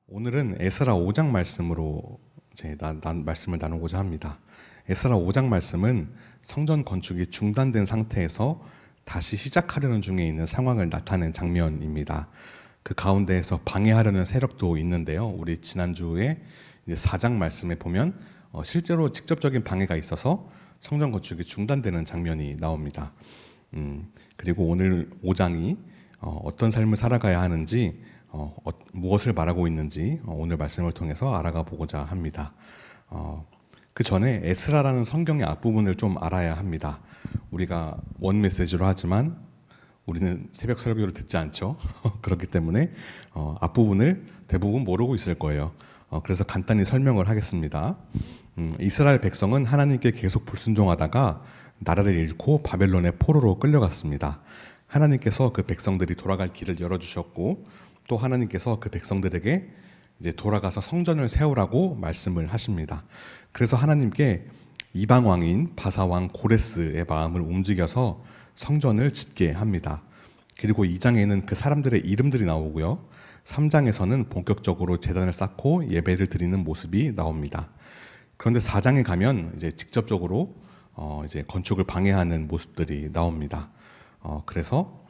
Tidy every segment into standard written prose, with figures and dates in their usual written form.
오늘은 에스라 5장 말씀으로 말씀을 나누고자 합니다. 에스라 5장 말씀은 성전 건축이 중단된 상태에서 다시 시작하려는 중에 있는 상황을 나타낸 장면입니다. 그 가운데에서 방해하려는 세력도 있는데요. 우리 지난주에 4장 말씀에 보면 실제로 직접적인 방해가 있어서 성전 건축이 중단되는 장면이 나옵니다. 그리고 오늘 5장이 어떤 삶을 살아가야 하는지 무엇을 말하고 있는지 오늘 말씀을 통해서 알아가 보고자 합니다. 그 전에 에스라라는 성경의 앞부분을 좀 알아야 합니다. 우리가 원 메시지로 하지만 우리는 새벽 설교를 듣지 않죠. 그렇기 때문에 앞부분을 대부분 모르고 있을 거예요. 그래서 간단히 설명을 하겠습니다. 이스라엘 백성은 하나님께 계속 불순종하다가 나라를 잃고 바벨론의 포로로 끌려갔습니다. 하나님께서 그 백성들이 돌아갈 길을 열어주셨고 또 하나님께서 그 백성들에게 이제 돌아가서 성전을 세우라고 말씀을 하십니다. 그래서 하나님께 이방 왕인 바사 왕 고레스의 마음을 움직여서 성전을 짓게 합니다. 그리고 2장에는 그 사람들의 이름들이 나오고요. 3장에서는 본격적으로 제단을 쌓고 예배를 드리는 모습이 나옵니다. 그런데 4장에 가면 이제 직접적으로 이제 건축을 방해하는 모습들이 나옵니다. 그래서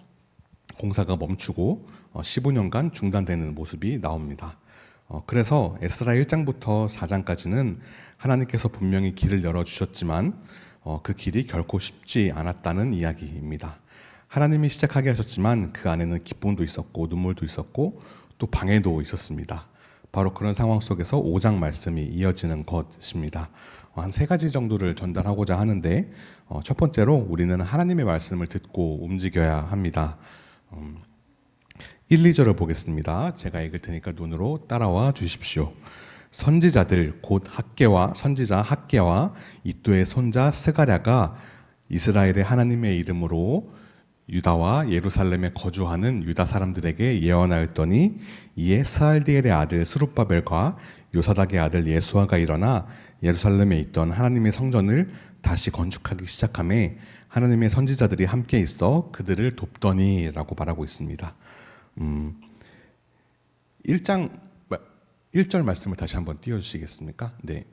공사가 멈추고 15년간 중단되는 모습이 나옵니다. 그래서 에스라 1장부터 4장까지는 하나님께서 분명히 길을 열어주셨지만 그 길이 결코 쉽지 않았다는 이야기입니다. 하나님이 시작하게 하셨지만 그 안에는 기쁨도 있었고 눈물도 있었고 또 방해도 있었습니다. 바로 그런 상황 속에서 5장 말씀이 이어지는 것입니다. 한 3가지 정도를 전달하고자 하는데 첫 번째로 우리는 하나님의 말씀을 듣고 움직여야 합니다. 1, 2절을 보겠습니다. 제가 읽을 테니까 눈으로 따라와 주십시오. 선지자들 곧 선지자 학개와 이도의 손자 스가랴가 이스라엘의 하나님의 이름으로 유다와 예루살렘에 거주하는 유다 사람들에게 예언하였더니 이에 스알디엘의 아들 스룹바벨과 요사닥의 아들 예수아가 일어나 예루살렘에 있던 하나님의 성전을 다시 건축하기 시작하며 하나님의 선지자들이 함께 있어 그들을 돕더니라고 말하고 있습니다. 1절 말씀을 다시 한번 띄워주시겠습니까? 네.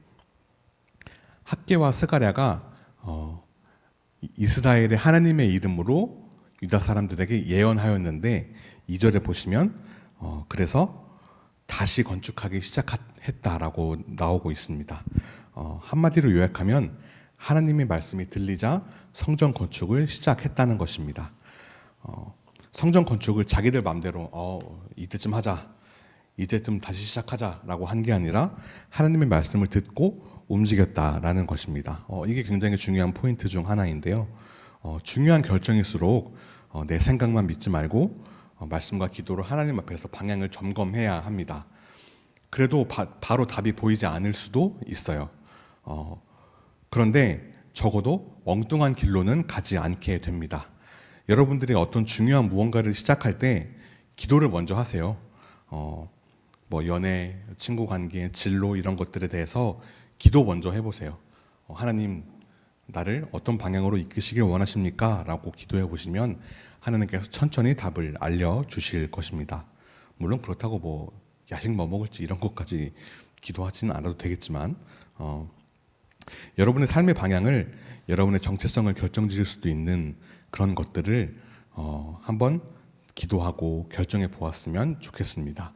학개와 스가랴가 이스라엘의 하나님의 이름으로 유다 사람들에게 예언하였는데 2절에 보시면 그래서 다시 건축하기 시작했다라고 나오고 있습니다. 한마디로 요약하면 하나님의 말씀이 들리자 성전 건축을 시작했다는 것입니다. 성전 건축을 자기들 마음대로 이때쯤 하자, 이제쯤 다시 시작하자라고 한 게 아니라 하나님의 말씀을 듣고 움직였다라는 것입니다. 이게 굉장히 중요한 포인트 중 하나인데요. 중요한 결정일수록 내 생각만 믿지 말고 말씀과 기도로 하나님 앞에서 방향을 점검해야 합니다. 그래도 바로 답이 보이지 않을 수도 있어요. 그런데 적어도 엉뚱한 길로는 가지 않게 됩니다. 여러분들이 어떤 중요한 무언가를 시작할 때 기도를 먼저 하세요. 뭐 연애, 친구 관계, 진로 이런 것들에 대해서 기도 먼저 해보세요. 하나님, 나를 어떤 방향으로 이끄시길 원하십니까? 라고 기도해 보시면 하나님께서 천천히 답을 알려주실 것입니다. 물론 그렇다고 뭐 야식 뭐 먹을지 이런 것까지 기도하지는 않아도 되겠지만 여러분의 삶의 방향을, 여러분의 정체성을 결정지을 수도 있는 그런 것들을 한번 기도하고 결정해 보았으면 좋겠습니다.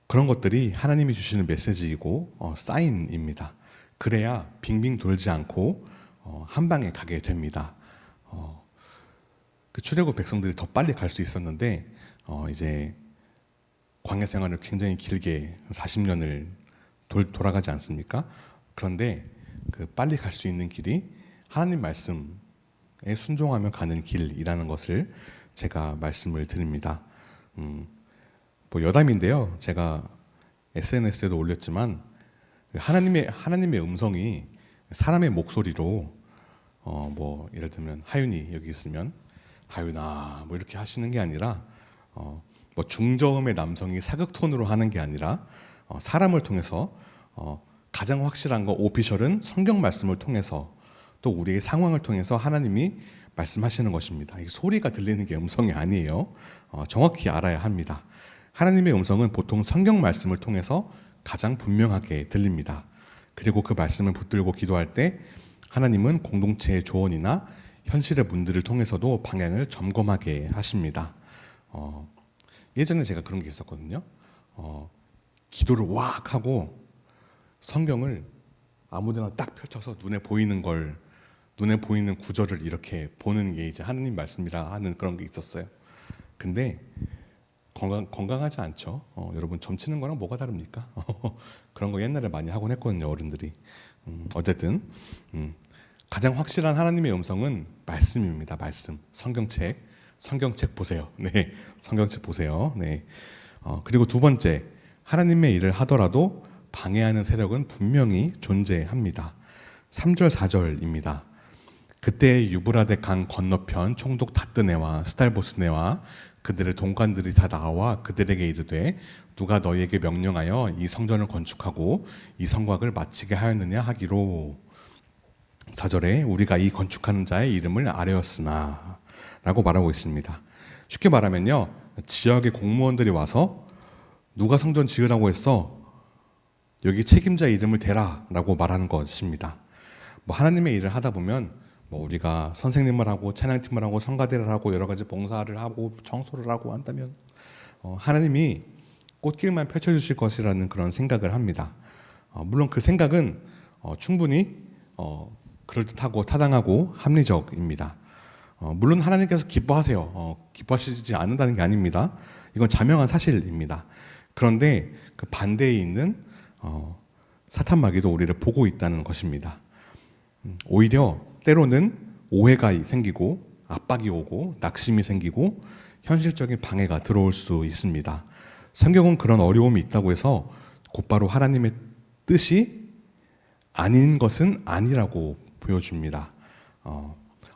그런 것들이 하나님이 주시는 메시지이고 사인입니다. 그래야 빙빙 돌지 않고 한 방에 가게 됩니다. 그 출애굽 백성들이 더 빨리 갈 수 있었는데 이제 광야 생활을 굉장히 길게 40년을 돌아가지 않습니까? 그런데 그 빨리 갈 수 있는 길이 하나님 말씀에 순종하며 가는 길이라는 것을 제가 말씀을 드립니다. 뭐 여담인데요. 제가 SNS에도 올렸지만 하나님의 음성이 사람의 목소리로 뭐 예를 들면 하윤이 여기 있으면 하윤아 뭐 이렇게 하시는 게 아니라 뭐 중저음의 남성이 사극톤으로 하는 게 아니라 사람을 통해서 가장 확실한 거 오피셜은 성경 말씀을 통해서 또 우리의 상황을 통해서 하나님이 말씀하시는 것입니다. 이 소리가 들리는 게 음성이 아니에요. 정확히 알아야 합니다. 하나님의 음성은 보통 성경 말씀을 통해서 가장 분명하게 들립니다. 그리고 그 말씀을 붙들고 기도할 때 하나님은 공동체의 조언이나 현실의 문들을 통해서도 방향을 점검하게 하십니다. 예전에 제가 그런 게 있었거든요. 기도를 왁 하고 성경을 아무데나 딱 펼쳐서 눈에 보이는 구절을 이렇게 보는 게 이제 하나님 말씀이라 하는 그런 게 있었어요. 근데 건강하지 않죠. 여러분 점치는 거랑 뭐가 다릅니까? 그런 거 옛날에 많이 하곤 했거든요, 어른들이. 어쨌든 가장 확실한 하나님의 음성은 말씀입니다. 말씀, 성경책 보세요. 네, 성경책 보세요. 네. 그리고 두 번째, 하나님의 일을 하더라도 방해하는 세력은 분명히 존재합니다. 3절, 4절입니다. 그때 유브라데 강 건너편 총독 다뜨네와 스달보스네와 그들의 동관들이 다 나와 그들에게 이르되 누가 너희에게 명령하여 이 성전을 건축하고 이 성곽을 마치게 하였느냐 하기로 4절에 우리가 이 건축하는 자의 이름을 아뢰었으나 라고 말하고 있습니다. 쉽게 말하면요, 지역의 공무원들이 와서 누가 성전 지으라고 했어? 여기 책임자 이름을 대라 라고 말하는 것입니다. 하나님의 일을 하다 보면 우리가 선생님을 하고 찬양팀을 하고 성가대를 하고 여러 가지 봉사를 하고 청소를 하고 한다면 하나님이 꽃길만 펼쳐주실 것이라는 그런 생각을 합니다. 물론 그 생각은 충분히 그럴듯하고 타당하고 합리적입니다. 물론 하나님께서 기뻐하세요. 기뻐하시지 않는다는 게 아닙니다. 이건 자명한 사실입니다. 그런데 그 반대에 있는 사탄 마귀도 우리를 보고 있다는 것입니다. 오히려 때로는 오해가 생기고 압박이 오고 낙심이 생기고 현실적인 방해가 들어올 수 있습니다. 성경은 그런 어려움이 있다고 해서 곧바로 하나님의 뜻이 아닌 것은 아니라고 보여줍니다.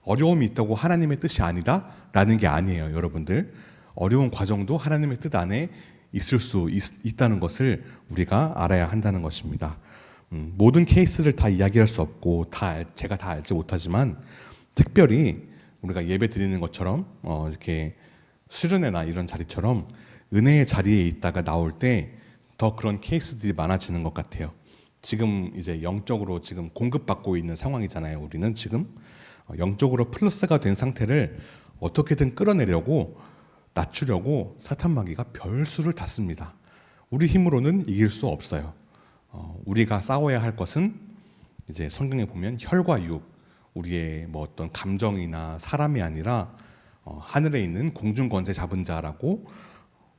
어려움이 있다고 하나님의 뜻이 아니다라는 게 아니에요, 여러분들. 어려운 과정도 하나님의 뜻 안에 있을 수 있다는 것을 우리가 알아야 한다는 것입니다. 모든 케이스를 다 이야기할 수 없고 제가 다 알지 못하지만 특별히 우리가 예배 드리는 것처럼 이렇게 수련회나 이런 자리처럼 은혜의 자리에 있다가 나올 때 더 그런 케이스들이 많아지는 것 같아요. 지금 이제 영적으로 지금 공급받고 있는 상황이잖아요. 우리는 지금 영적으로 플러스가 된 상태를 어떻게든 끌어내려고 낮추려고 사탄 마귀가 별수를 다 씁니다. 우리 힘으로는 이길 수 없어요. 우리가 싸워야 할 것은 이제 성경에 보면 혈과 육, 우리의 어떤 감정이나 사람이 아니라 하늘에 있는 공중 권세 잡은 자라고.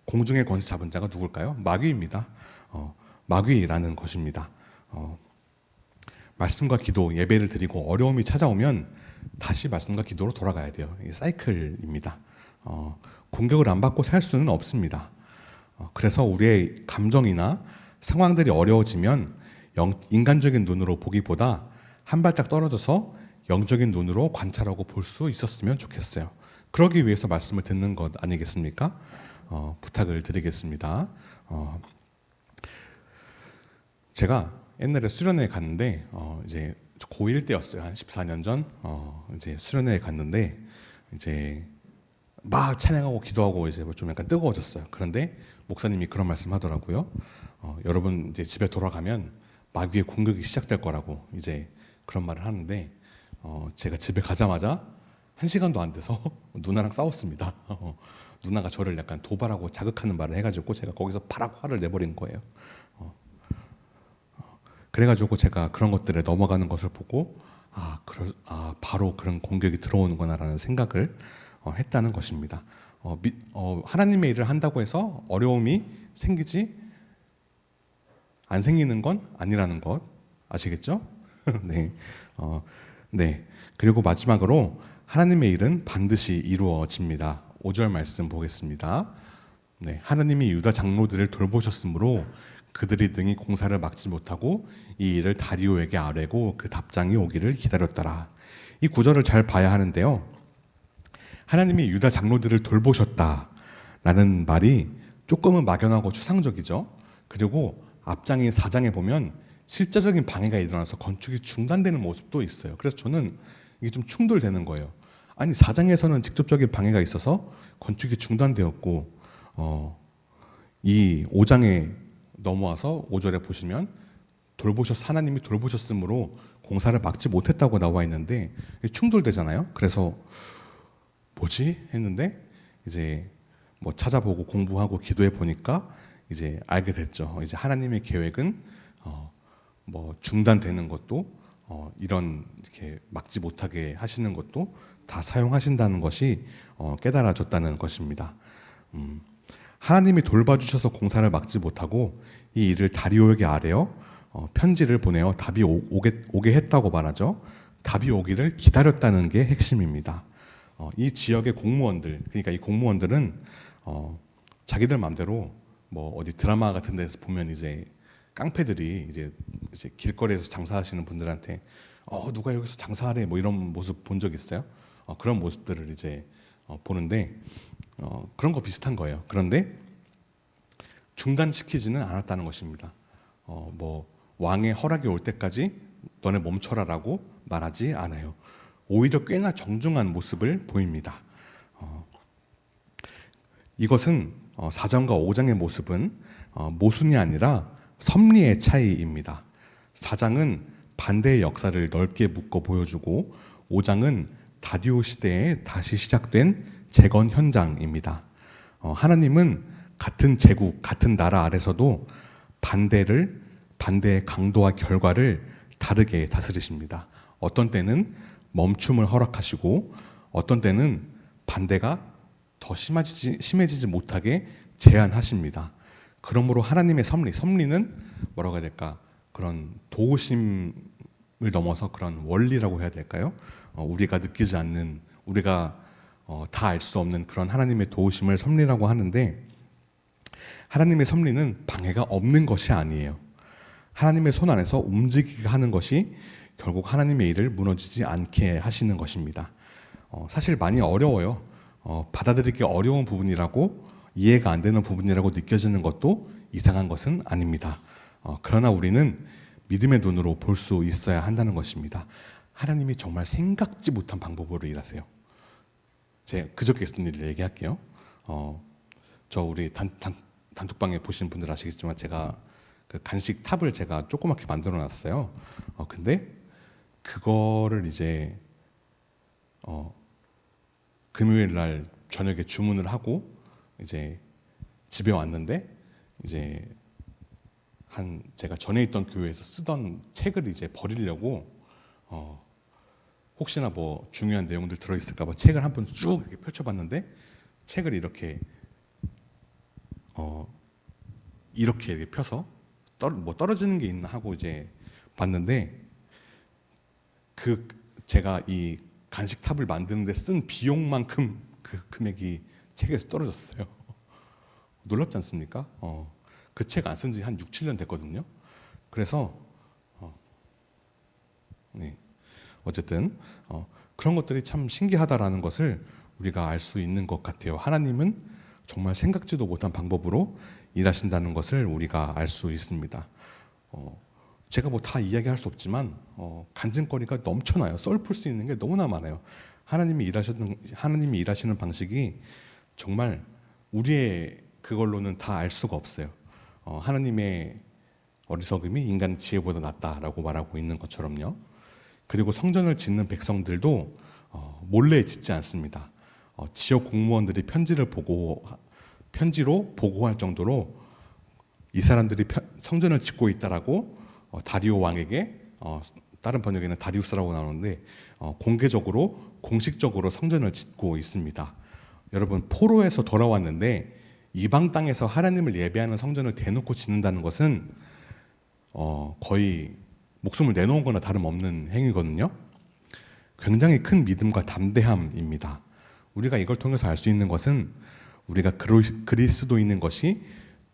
공중의 권세 잡은 자가 누굴까요? 마귀입니다. 마귀라는 것입니다. 말씀과 기도, 예배를 드리고 어려움이 찾아오면 다시 말씀과 기도로 돌아가야 돼요. 이게 사이클입니다. 공격을 안 받고 살 수는 없습니다. 그래서 우리의 감정이나 상황들이 어려워지면 인간적인 눈으로 보기보다 한 발짝 떨어져서 영적인 눈으로 관찰하고 볼 수 있었으면 좋겠어요. 그러기 위해서 말씀을 듣는 것 아니겠습니까? 부탁을 드리겠습니다. 제가 옛날에 수련회에 갔는데 이제 고1 때였어요. 한 14년 전 이제 수련회에 갔는데 이제 막 찬양하고 기도하고 이제 좀 약간 뜨거워졌어요. 그런데 목사님이 그런 말씀하더라고요. 여러분 이제 집에 돌아가면 마귀의 공격이 시작될 거라고 이제 그런 말을 하는데 제가 집에 가자마자 1시간도 안 돼서 누나랑 싸웠습니다. 누나가 저를 약간 도발하고 자극하는 말을 해가지고 제가 거기서 바락 화를 내버린 거예요. 그래가지고 제가 그런 것들에 넘어가는 것을 보고 바로 그런 공격이 들어오는구나라는 생각을 했다는 것입니다. 하나님의 일을 한다고 해서 어려움이 생기지 안 생기는 건 아니라는 것 아시겠죠? 네. 네. 그리고 마지막으로 하나님의 일은 반드시 이루어집니다. 5절 말씀 보겠습니다. 네. 하나님이 유다 장로들을 돌보셨으므로 그들이 능히 공사를 막지 못하고 이 일을 다리오에게 아뢰고 그 답장이 오기를 기다렸더라. 이 구절을 잘 봐야 하는데요. 하나님이 유다 장로들을 돌보셨다라는 말이 조금은 막연하고 추상적이죠. 그리고 앞장인 4장에 보면 실제적인 방해가 일어나서 건축이 중단되는 모습도 있어요. 그래서 저는 이게 좀 충돌되는 거예요. 아니 4장에서는 직접적인 방해가 있어서 건축이 중단되었고 이 5장에 넘어와서 5절에 보시면 하나님이 돌보셨으므로 공사를 막지 못했다고 나와 있는데 충돌되잖아요. 그래서 뭐지 했는데 이제 뭐 찾아보고 공부하고 기도해 보니까 이제 알게 됐죠. 이제 하나님의 계획은 뭐 중단되는 것도 이런 이렇게 막지 못하게 하시는 것도 다 사용하신다는 것이 깨달아졌다는 것입니다. 하나님이 돌봐주셔서 공사를 막지 못하고 이 일을 다리오에게 아뢰어 편지를 보내어 답이 오게 했다고 말하죠. 답이 오기를 기다렸다는 게 핵심입니다. 이 지역의 공무원들, 그러니까 이 공무원들은 자기들 마음대로 뭐 어디 드라마 같은 데서 보면 이제 깡패들이 이제 길거리에서 장사하시는 분들한테 누가 여기서 장사하래 뭐 이런 모습 본 적 있어요? 그런 모습들을 이제 보는데 그런 거 비슷한 거예요. 그런데 중단시키지는 않았다는 것입니다. 뭐 왕의 허락이 올 때까지 너네 멈춰라라고 말하지 않아요. 오히려 꽤나 정중한 모습을 보입니다. 이것은 4장과 5장의 모습은 모순이 아니라 섭리의 차이입니다. 4장은 반대의 역사를 넓게 묶어 보여주고 5장은 다리오 시대에 다시 시작된 재건 현장입니다. 하나님은 같은 제국, 같은 나라 아래서도 반대의 강도와 결과를 다르게 다스리십니다. 어떤 때는 멈춤을 허락하시고 어떤 때는 반대가 더 심해지지 못하게 제한하십니다. 그러므로 하나님의 섭리는 뭐라고 해야 될까? 그런 도우심을 넘어서 그런 원리라고 해야 될까요? 우리가 느끼지 않는, 우리가 다 알 수 없는 그런 하나님의 도우심을 섭리라고 하는데, 하나님의 섭리는 방해가 없는 것이 아니에요. 하나님의 손 안에서 움직이게 하는 것이 결국 하나님의 일을 무너지지 않게 하시는 것입니다. 사실 많이 어려워요. 받아들이기 어려운 부분이라고, 이해가 안 되는 부분이라고 느껴지는 것도 이상한 것은 아닙니다. 그러나 우리는 믿음의 눈으로 볼 수 있어야 한다는 것입니다. 하나님이 정말 생각지 못한 방법으로 일하세요. 제가 그저께 있었던 일을 얘기할게요. 저 우리 단톡방에 보신 분들 아시겠지만 제가 그 간식 탑을 제가 조그맣게 만들어 놨어요. 근데 그거를 이제 금요일 날 저녁에 주문을 하고 이제 집에 왔는데 이제 제가 전에 있던 교회에서 쓰던 책을 이제 버리려고 혹시나 뭐 중요한 내용들 들어있을까봐 책을 한번 쭉 이렇게 펼쳐봤는데 책을 이렇게 이렇게 펴서 뭐 떨어지는 게 있나 하고 이제 봤는데 제가 이 간식탑을 만드는데 쓴 비용만큼 그 금액이 책에서 떨어졌어요. 놀랍지 않습니까? 그 책 안 쓴 지 한 6, 7년 됐거든요. 그래서 네. 어쨌든 그런 것들이 참 신기하다라는 것을 우리가 알 수 있는 것 같아요. 하나님은 정말 생각지도 못한 방법으로 일하신다는 것을 우리가 알 수 있습니다. 제가 뭐 다 이야기할 수 없지만 간증거리가 넘쳐나요. 썰 풀 수 있는 게 너무나 많아요. 하나님이 일하시는 방식이 정말 우리의 그걸로는 다 알 수가 없어요. 하나님의 어리석음이 인간 지혜보다 낫다라고 말하고 있는 것처럼요. 그리고 성전을 짓는 백성들도 몰래 짓지 않습니다. 지역 공무원들이 편지로 보고할 정도로 이 사람들이 성전을 짓고 있다라고 다리오 왕에게, 다른 번역에는 다리우스라고 나오는데 공식적으로 성전을 짓고 있습니다. 여러분, 포로에서 돌아왔는데 이방 땅에서 하나님을 예배하는 성전을 대놓고 짓는다는 것은 거의 목숨을 내놓은 거나 다름없는 행위거든요. 굉장히 큰 믿음과 담대함입니다. 우리가 이걸 통해서 알 수 있는 것은 우리가 그리스도인인 것이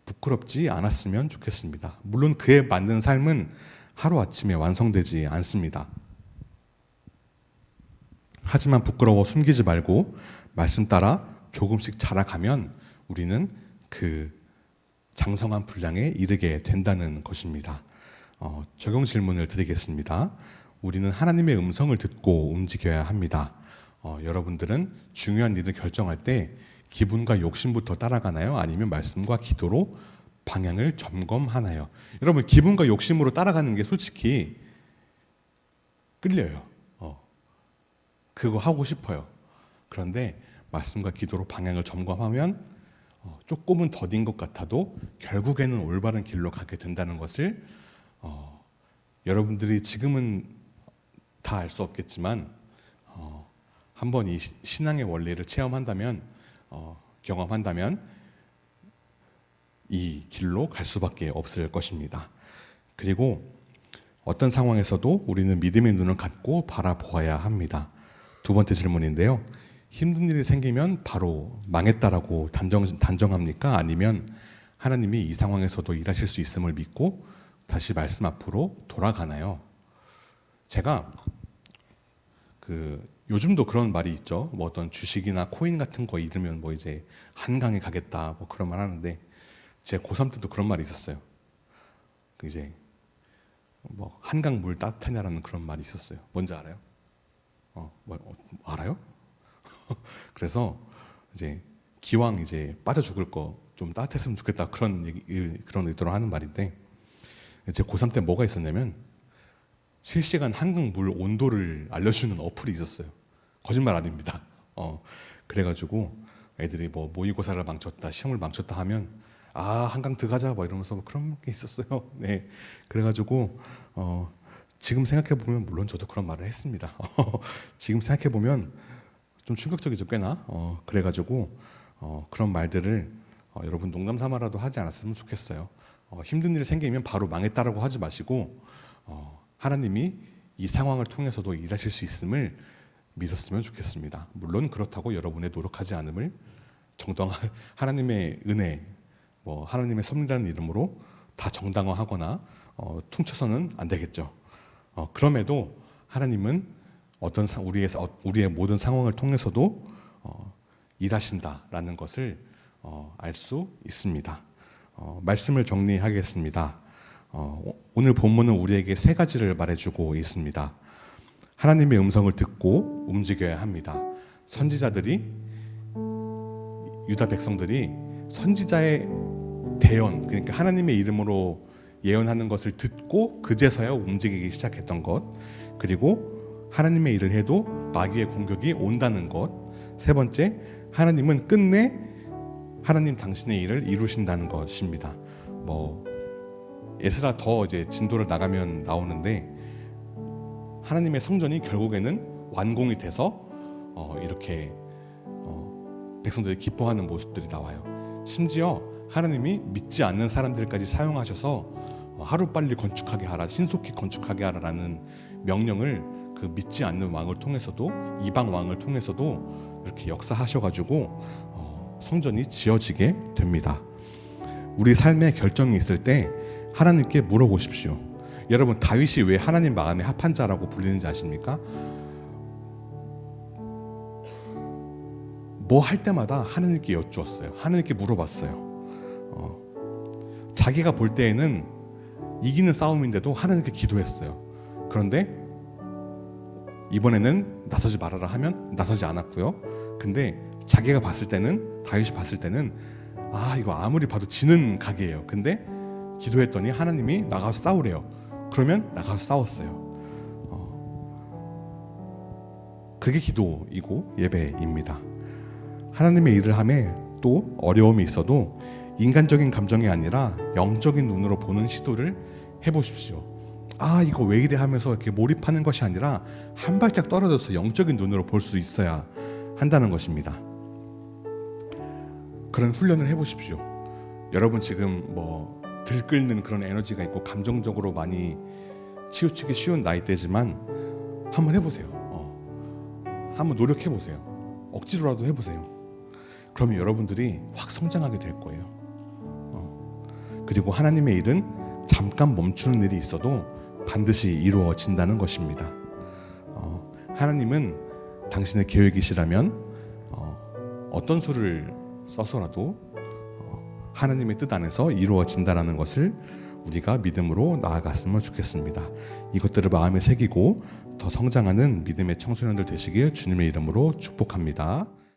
부끄럽지 않았으면 좋겠습니다. 물론 그에 맞는 삶은 하루아침에 완성되지 않습니다. 하지만 부끄러워 숨기지 말고 말씀 따라 조금씩 자라가면 우리는 그 장성한 분량에 이르게 된다는 것입니다. 적용 질문을 드리겠습니다. 우리는 하나님의 음성을 듣고 움직여야 합니다. 여러분들은 중요한 일을 결정할 때 기분과 욕심부터 따라가나요? 아니면 말씀과 기도로 방향을 점검하나요? 여러분, 기분과 욕심으로 따라가는 게 솔직히 끌려요. 그거 하고 싶어요. 그런데 말씀과 기도로 방향을 점검하면 조금은 더딘 것 같아도 결국에는 올바른 길로 가게 된다는 것을 여러분들이 지금은 다 알 수 없겠지만 한번 이 신앙의 원리를 체험한다면 경험한다면 이 길로 갈 수밖에 없을 것입니다. 그리고 어떤 상황에서도 우리는 믿음의 눈을 갖고 바라보아야 합니다. 두 번째 질문인데요. 힘든 일이 생기면 바로 망했다라고 단정합니까? 아니면 하나님이 이 상황에서도 일하실 수 있음을 믿고 다시 말씀 앞으로 돌아가나요? 제가 요즘도 그런 말이 있죠. 뭐 어떤 주식이나 코인 같은 거 잃으면 뭐 이제 한강에 가겠다 뭐 그런 말 하는데, 제 고3 때도 그런 말이 있었어요. 이제 뭐 한강 물 따뜻하냐라는 그런 말이 있었어요. 뭔지 알아요? 알아요? 그래서 이제 기왕 이제 빠져 죽을 거 좀 따뜻했으면 좋겠다, 그런 의도로 하는 말인데, 제 고3 때 뭐가 있었냐면 실시간 한강 물 온도를 알려주는 어플이 있었어요. 거짓말 아닙니다. 그래가지고 애들이 뭐 모의고사를 망쳤다, 시험을 망쳤다 하면 한강 들어가자 뭐 이러면서 뭐 그런 게 있었어요. 네, 그래가지고 지금 생각해 보면 물론 저도 그런 말을 했습니다. 지금 생각해 보면 좀 충격적이죠, 꽤나. 그래가지고 그런 말들을 여러분 농담 삼아라도 하지 않았으면 좋겠어요. 힘든 일이 생기면 바로 망했다라고 하지 마시고 하나님이 이 상황을 통해서도 일하실 수 있음을 믿었으면 좋겠습니다. 물론 그렇다고 여러분의 노력하지 않음을 정당한 하나님의 은혜, 뭐 하나님의 섭리라는 이름으로 다 정당화하거나 퉁쳐서는 안 되겠죠. 그럼에도 하나님은 우리의 모든 상황을 통해서도 일하신다라는 것을 알 수 있습니다. 말씀을 정리하겠습니다. 오늘 본문은 우리에게 세 가지를 말해주고 있습니다. 하나님의 음성을 듣고 움직여야 합니다. 선지자들이, 유다 백성들이 선지자의 대언, 그러니까 하나님의 이름으로 예언하는 것을 듣고 그제서야 움직이기 시작했던 것, 그리고 하나님의 일을 해도 마귀의 공격이 온다는 것, 세 번째, 하나님은 끝내 하나님 당신의 일을 이루신다는 것입니다. 뭐 에스라 더 이제 진도를 나가면 나오는데, 하나님의 성전이 결국에는 완공이 돼서 이렇게 백성들이 기뻐하는 모습들이 나와요. 심지어 하나님이 믿지 않는 사람들까지 사용하셔서 하루빨리 건축하게 하라, 신속히 건축하게 하라라는 명령을 그 믿지 않는 왕을 통해서도, 이방 왕을 통해서도 이렇게 역사하셔가지고 성전이 지어지게 됩니다. 우리 삶에 결정이 있을 때 하나님께 물어보십시오. 여러분, 다윗이 왜 하나님 마음에 합한 자라고 불리는지 아십니까? 뭐 할 때마다 하나님께 여쭈었어요. 하나님께 물어봤어요. 자기가 볼 때에는 이기는 싸움인데도 하나님께 기도했어요. 그런데 이번에는 나서지 말아라 하면 나서지 않았고요. 근데 자기가 봤을 때는, 다윗이 봤을 때는 이거 아무리 봐도 지는 각이에요. 근데 기도했더니 하나님이 나가서 싸우래요. 그러면 나가서 싸웠어요. 그게 기도이고 예배입니다. 하나님의 일을 함에 또 어려움이 있어도 인간적인 감정이 아니라 영적인 눈으로 보는 시도를 해보십시오. 이거 왜 이래 하면서 이렇게 몰입하는 것이 아니라 한 발짝 떨어져서 영적인 눈으로 볼 수 있어야 한다는 것입니다. 그런 훈련을 해보십시오. 여러분 지금 뭐 들끓는 그런 에너지가 있고 감정적으로 많이 치우치기 쉬운 나이대지만 한번 해보세요. 한번 노력해보세요. 억지로라도 해보세요. 그러면 여러분들이 확 성장하게 될 거예요. 그리고 하나님의 일은 잠깐 멈추는 일이 있어도 반드시 이루어진다는 것입니다. 하나님은 당신의 계획이시라면 어떤 수를 써서라도 하나님의 뜻 안에서 이루어진다는 것을 우리가 믿음으로 나아갔으면 좋겠습니다. 이것들을 마음에 새기고 더 성장하는 믿음의 청소년들 되시길 주님의 이름으로 축복합니다.